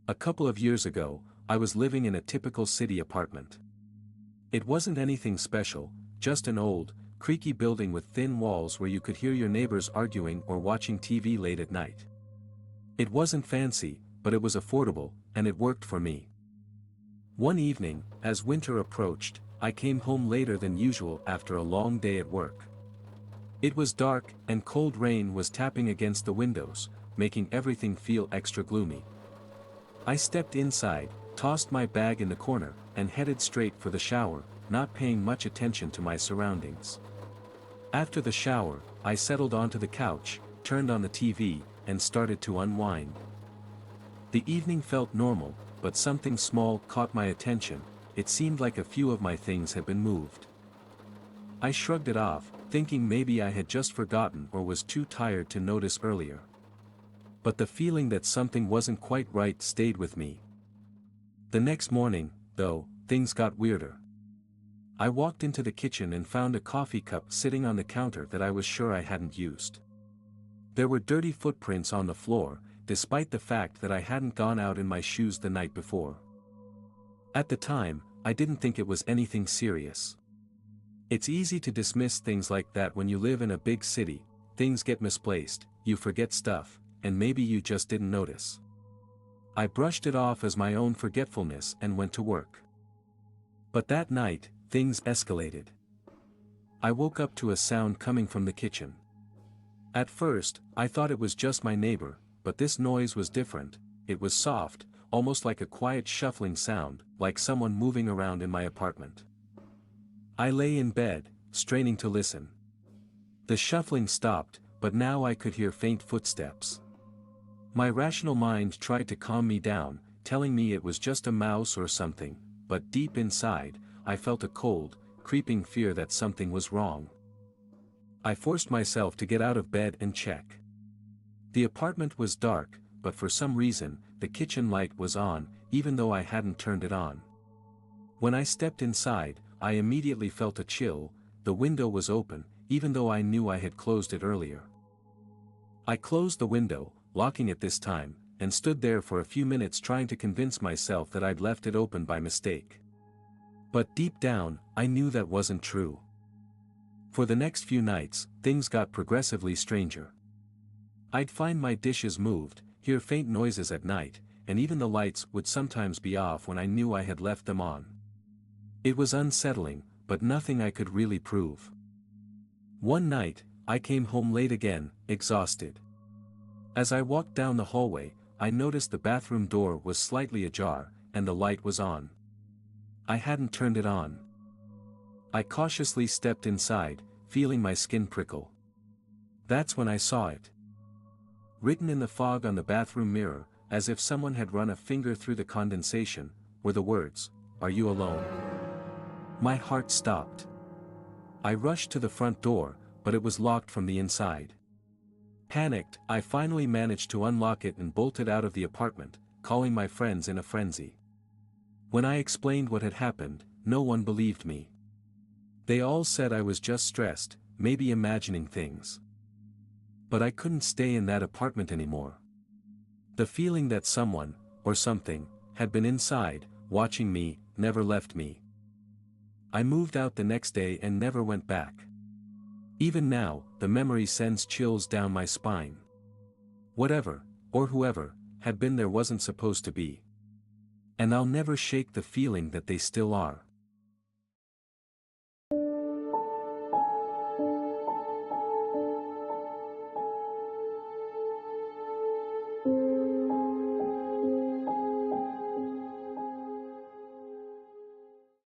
A couple of years ago, I was living in a typical city apartment. It wasn't anything special, just an old, creaky building with thin walls where you could hear your neighbors arguing or watching TV late at night. It wasn't fancy, but it was affordable, and it worked for me. One evening, as winter approached, I came home later than usual after a long day at work. It was dark, and cold rain was tapping against the windows, making everything feel extra gloomy. I stepped inside, tossed my bag in the corner, and headed straight for the shower, not paying much attention to my surroundings. After the shower, I settled onto the couch, turned on the TV, and started to unwind. The evening felt normal, but something small caught my attention. It seemed like a few of my things had been moved. I shrugged it off, thinking maybe I had just forgotten or was too tired to notice earlier. But the feeling that something wasn't quite right stayed with me. The next morning, though, things got weirder. I walked into the kitchen and found a coffee cup sitting on the counter that I was sure I hadn't used. There were dirty footprints on the floor, despite the fact that I hadn't gone out in my shoes the night before. At the time, I didn't think it was anything serious. It's easy to dismiss things like that when you live in a big city. Things get misplaced, you forget stuff, and maybe you just didn't notice. I brushed it off as my own forgetfulness and went to work. But that night, things escalated. I woke up to a sound coming from the kitchen. At first, I thought it was just my neighbor, but this noise was different. It was soft, almost like a quiet shuffling sound, like someone moving around in my apartment. I lay in bed, straining to listen. The shuffling stopped, but now I could hear faint footsteps. My rational mind tried to calm me down, telling me it was just a mouse or something, but deep inside, I felt a cold, creeping fear that something was wrong. I forced myself to get out of bed and check. The apartment was dark, but for some reason, the kitchen light was on, even though I hadn't turned it on. When I stepped inside, I immediately felt a chill. The window was open, even though I knew I had closed it earlier. I closed the window, locking it this time, and stood there for a few minutes trying to convince myself that I'd left it open by mistake. But deep down, I knew that wasn't true. For the next few nights, things got progressively stranger. I'd find my dishes moved, hear faint noises at night, and even the lights would sometimes be off when I knew I had left them on. It was unsettling, but nothing I could really prove. One night, I came home late again, exhausted. As I walked down the hallway, I noticed the bathroom door was slightly ajar, and the light was on. I hadn't turned it on. I cautiously stepped inside, feeling my skin prickle. That's when I saw it. Written in the fog on the bathroom mirror, as if someone had run a finger through the condensation, were the words, "Are you alone?" My heart stopped. I rushed to the front door, but it was locked from the inside. Panicked, I finally managed to unlock it and bolted out of the apartment, calling my friends in a frenzy. When I explained what had happened, no one believed me. They all said I was just stressed, maybe imagining things. But I couldn't stay in that apartment anymore. The feeling that someone, or something, had been inside, watching me, never left me. I moved out the next day and never went back. Even now, the memory sends chills down my spine. Whatever, or whoever, had been there wasn't supposed to be. And I'll never shake the feeling that they still are.